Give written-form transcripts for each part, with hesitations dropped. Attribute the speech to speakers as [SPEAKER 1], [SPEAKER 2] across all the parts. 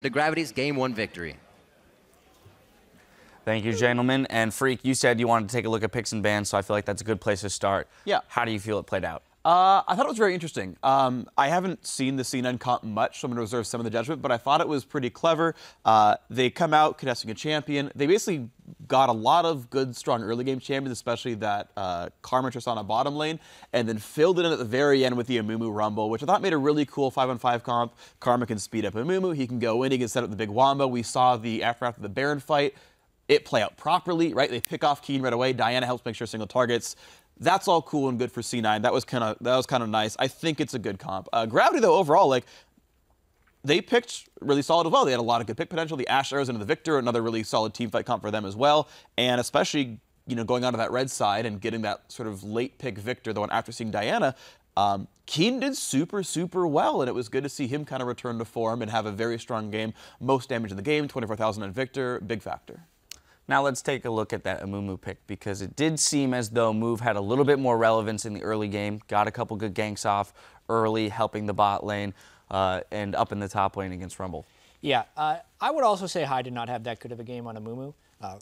[SPEAKER 1] to Gravity's Game 1 victory.
[SPEAKER 2] Thank you, gentlemen. And Freak, you said you wanted to take a look at picks and bans, so I feel like that's a good place to start.
[SPEAKER 3] Yeah.
[SPEAKER 2] How do you feel it played out?
[SPEAKER 3] I thought it was very interesting. I haven't seen the C9 comp much, so I'm going to reserve some of the judgment, but I thought it was pretty clever. They come out contesting a champion. They basically got a lot of good, strong early game champions, especially that Karma Tristana bottom lane, and then filled it in at the very end with the Amumu Rumble, which I thought made a really cool 5-on-5 comp. Karma can speed up Amumu. He can go in. He can set up the big Wamba. We saw the after the Baron fight, it play out properly, right? They pick off Keen right away. Diana helps make sure single targets. That's all cool and good for C9. That was kind of nice. I think it's a good comp. Gravity, though, overall, like, they picked really solid as well. They had a lot of good pick potential. The Ashe Arrows into the Victor, another really solid team fight comp for them as well. And especially, you know, going onto that red side and getting that sort of late pick Victor, the one after seeing Diana, Keen did super, super well, and it was good to see him kind of return to form and have a very strong game. Most damage in the game, 24,000 on Victor, big factor.
[SPEAKER 2] Now let's take a look at that Amumu pick, because it did seem as though Move had a little bit more relevance in the early game, got a couple good ganks off early, helping the bot lane, and up in the top lane against Rumble.
[SPEAKER 4] Yeah, I would also say Hai did not have that good of a game on Amumu.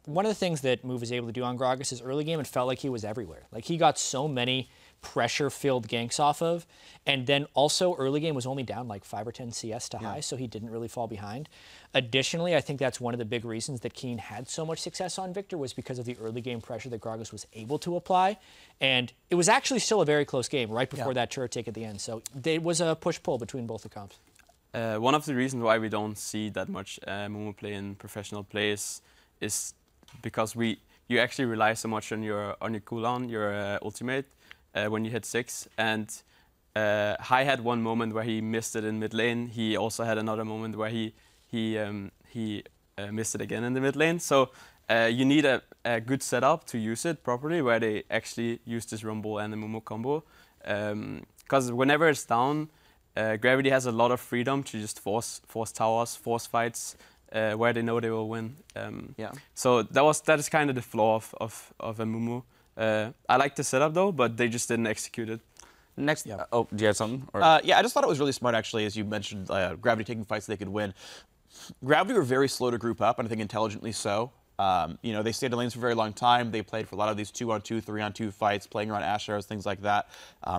[SPEAKER 4] One of the things that Move was able to do on Gragas is early game, it felt like he was everywhere. Like, he got so many pressure-filled ganks off of, and then also early game was only down like 5 or 10 CS to Hai, so he didn't really fall behind. Additionally, I think that's one of the big reasons that Keen had so much success on Victor was because of the early game pressure that Gragas was able to apply, and it was actually still a very close game right before that turret take at the end, so it was a push-pull between both the comps.
[SPEAKER 5] One of the reasons why we don't see that much Momo play in professional plays is because you actually rely so much on your cooldown, your ultimate, when you hit 6. And Hai had one moment where he missed it in mid lane. He also had another moment where he missed it again in the mid lane. So you need a good setup to use it properly, where they actually use this Rumble and the Momo combo. Because whenever it's down, Gravity has a lot of freedom to just force towers, force fights, where they know they will win. So that is kind of the flaw of Amumu. I like the setup though, but they just didn't execute it.
[SPEAKER 2] Next, oh, do you have something? Or?
[SPEAKER 3] Yeah, I just thought it was really smart, actually, as you mentioned, Gravity taking fights they could win. Gravity were very slow to group up, and I think intelligently so. You know, they stayed in lanes for a very long time. They played for a lot of these 2-on-2, 3-on-2 fights, playing around Ashe Arrows, things like that.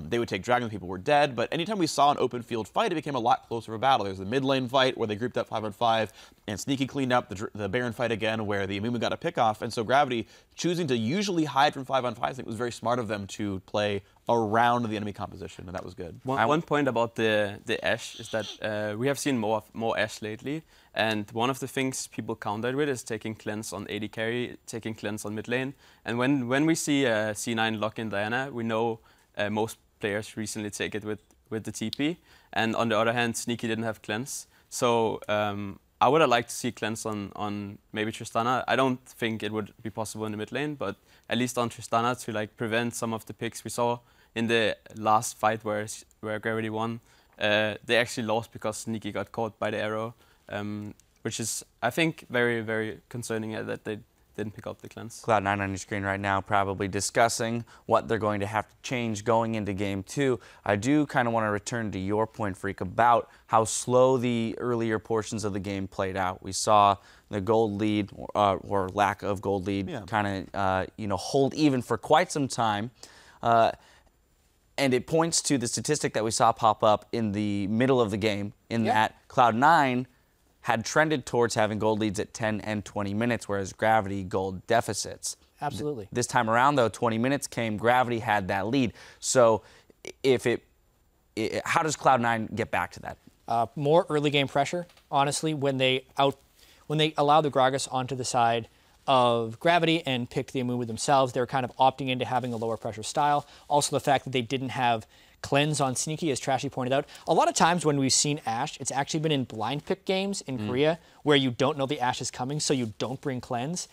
[SPEAKER 3] They would take Dragon, people were dead, but anytime we saw an open field fight, it became a lot closer of a battle. There's the mid lane fight where they grouped up 5-on-5, and Sneaky cleaned up the Baron fight again where the Amumu got a pick off, and so Gravity, choosing to usually hide from 5-on-5, I think it was very smart of them to play around the enemy composition, and that was good.
[SPEAKER 5] One point about the Ashe is that we have seen more Ashe lately, and one of the things people countered with is taking cleanse on AD carry, taking cleanse on mid lane. And when we see C9 lock in Diana, we know most players recently take it with the TP. And on the other hand, Sneaky didn't have cleanse. So I would have liked to see cleanse on maybe Tristana. I don't think it would be possible in the mid lane, but at least on Tristana to like prevent some of the picks we saw in the last fight where Gravity won. They actually lost because Sneaky got caught by the arrow. Which is, I think, very, very concerning that they didn't pick up the cleanse.
[SPEAKER 2] Cloud9 on your screen right now probably discussing what they're going to have to change going into Game 2. I do kind of want to return to your point, Freak, about how slow the earlier portions of the game played out. We saw the gold lead, or lack of gold lead, kind of hold even for quite some time. And it points to the statistic that we saw pop up in the middle of the game, in that Cloud9 had trended towards having gold leads at 10 and 20 minutes, whereas Gravity gold deficits.
[SPEAKER 4] Absolutely.
[SPEAKER 2] This time around, though, 20 minutes came, Gravity had that lead. So how does Cloud9 get back to that?
[SPEAKER 4] More early game pressure, honestly, when they allow the Gragas onto the side of Gravity and picked the Amumu themselves. They're kind of opting into having a lower pressure style. Also the fact that they didn't have cleanse on Sneaky, as Trashy pointed out. A lot of times when we've seen Ashe, it's actually been in blind pick games in Korea where you don't know the Ashe is coming, so you don't bring cleanse.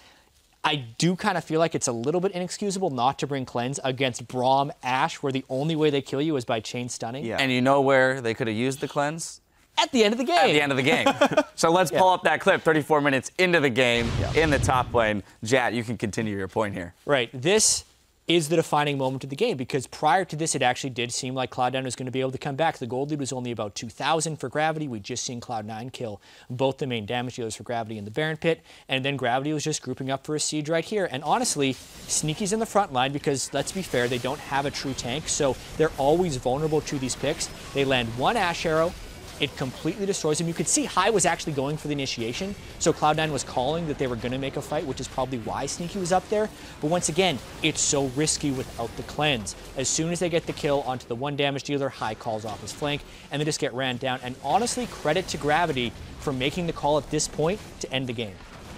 [SPEAKER 4] I do kind of feel like it's a little bit inexcusable not to bring cleanse against Braum Ashe, where the only way they kill you is by chain stunning.
[SPEAKER 2] And you know where they could have used the cleanse?
[SPEAKER 4] At the end of the game.
[SPEAKER 2] At the end of the game. So let's pull up that clip, 34 minutes into the game, in the top lane. Jat, you can continue your point here.
[SPEAKER 4] Right. This is the defining moment of the game, because prior to this, it actually did seem like Cloud9 was going to be able to come back. The gold lead was only about 2,000 for Gravity. We'd just seen Cloud9 kill both the main damage dealers for Gravity in the Baron Pit, and then Gravity was just grouping up for a siege right here. And honestly, Sneaky's in the front line because, let's be fair, they don't have a true tank, so they're always vulnerable to these picks. They land one Ash Arrow, it completely destroys him. You could see High was actually going for the initiation, so Cloud9 was calling that they were going to make a fight, which is probably why Sneaky was up there. But once again, it's so risky without the cleanse. As soon as they get the kill onto the one damage dealer, High calls off his flank, and they just get ran down. And honestly, credit to Gravity for making the call at this point to end the game.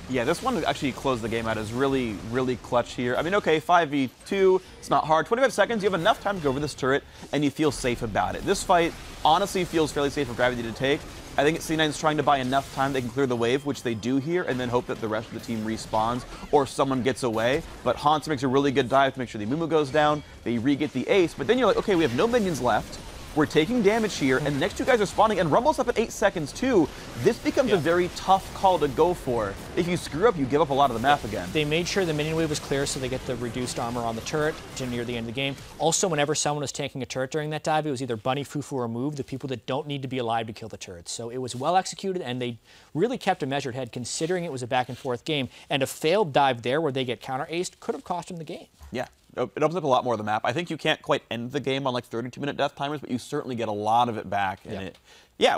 [SPEAKER 3] Yeah, this one to actually close the game out is really, really clutch here. I mean, okay, 5v2, it's not hard. 25 seconds, you have enough time to go over this turret, and you feel safe about it. This fight honestly feels fairly safe for Gravity to take. I think C9's trying to buy enough time they can clear the wave, which they do here, and then hope that the rest of the team respawns or someone gets away. But Hans makes a really good dive to make sure the Mumu goes down, they re-get the ace, but then you're like, okay, we have no minions left. We're taking damage here, and the next two guys are spawning, and Rumble's up at 8 seconds too. This becomes a very tough call to go for. If you screw up, you give up a lot of the map again.
[SPEAKER 4] They made sure the minion wave was clear so they get the reduced armor on the turret to near the end of the game. Also, whenever someone was tanking a turret during that dive, it was either Bunny, Fufu, or Move, the people that don't need to be alive to kill the turrets. So it was well executed, and they really kept a measured head considering it was a back and forth game. And a failed dive there where they get counter-aced could have cost them the game.
[SPEAKER 3] Yeah. It opens up a lot more of the map. I think you can't quite end the game on like 32-minute death timers, but you certainly get a lot of it back. And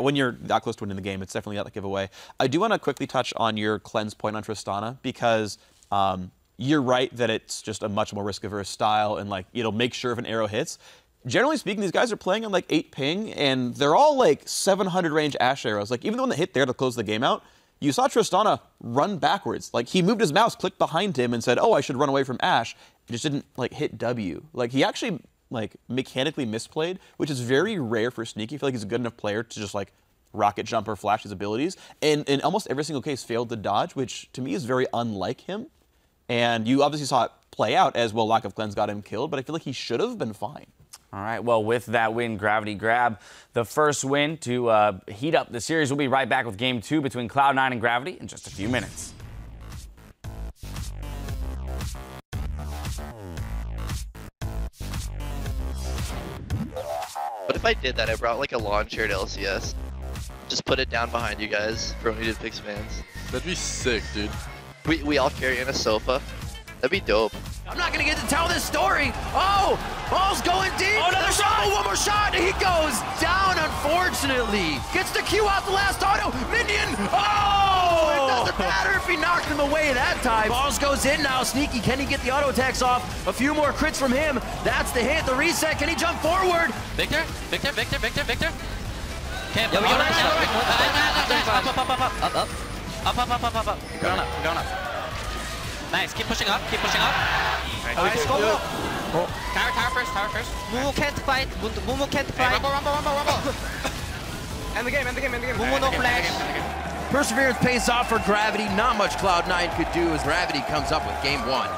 [SPEAKER 3] when you're that close to winning the game, it's definitely not the giveaway. I do want to quickly touch on your cleanse point on Tristana, because you're right that it's just a much more risk-averse style, and like it'll make sure if an arrow hits. Generally speaking, these guys are playing on like 8 ping, and they're all like 700 range Ash arrows. Like even the one that hit there to close the game out, you saw Tristana run backwards. Like he moved his mouse, clicked behind him, and said, "Oh, I should run away from Ash." It just didn't like hit W. Like he actually like mechanically misplayed, which is very rare for Sneaky. I feel like he's a good enough player to just like rocket jump or flash his abilities, and in almost every single case failed to dodge, which to me is very unlike him. And you obviously saw it play out as well. Lack of cleanse got him killed, but I feel like he should have been fine.
[SPEAKER 2] All right, well, with that win, Gravity grab the first win to heat up the series. We'll be right back with Game 2 between Cloud9 and Gravity in just a few minutes.
[SPEAKER 1] What if I did that? I brought like a lawn chair to LCS. Just put it down behind you guys for when we did Pix fans.
[SPEAKER 6] That'd be sick, dude.
[SPEAKER 1] We all carry in a sofa. That'd be dope.
[SPEAKER 7] I'm not gonna get to tell this story. Oh, ball's going deep. Oh, another shot. One more shot. He goes down, unfortunately. Gets the Q out the last auto. Minion. Oh, it doesn't matter if he knocked him away that time. Balls goes in now. Sneaky, can he get the auto attacks off? A few more crits from him. That's the hit, the reset. Can he jump forward?
[SPEAKER 8] Victor. Okay,
[SPEAKER 7] yeah,
[SPEAKER 8] we go
[SPEAKER 7] up.
[SPEAKER 8] Going up. Nice, keep pushing up.
[SPEAKER 7] Nice, go up.
[SPEAKER 8] Tower first.
[SPEAKER 7] Mumu can't fight. Mumu can't fight.
[SPEAKER 8] Rumble.
[SPEAKER 7] End the game. Mumu no flash. Perseverance pays off for Gravity. Not much Cloud9 could do as Gravity comes up with game 1.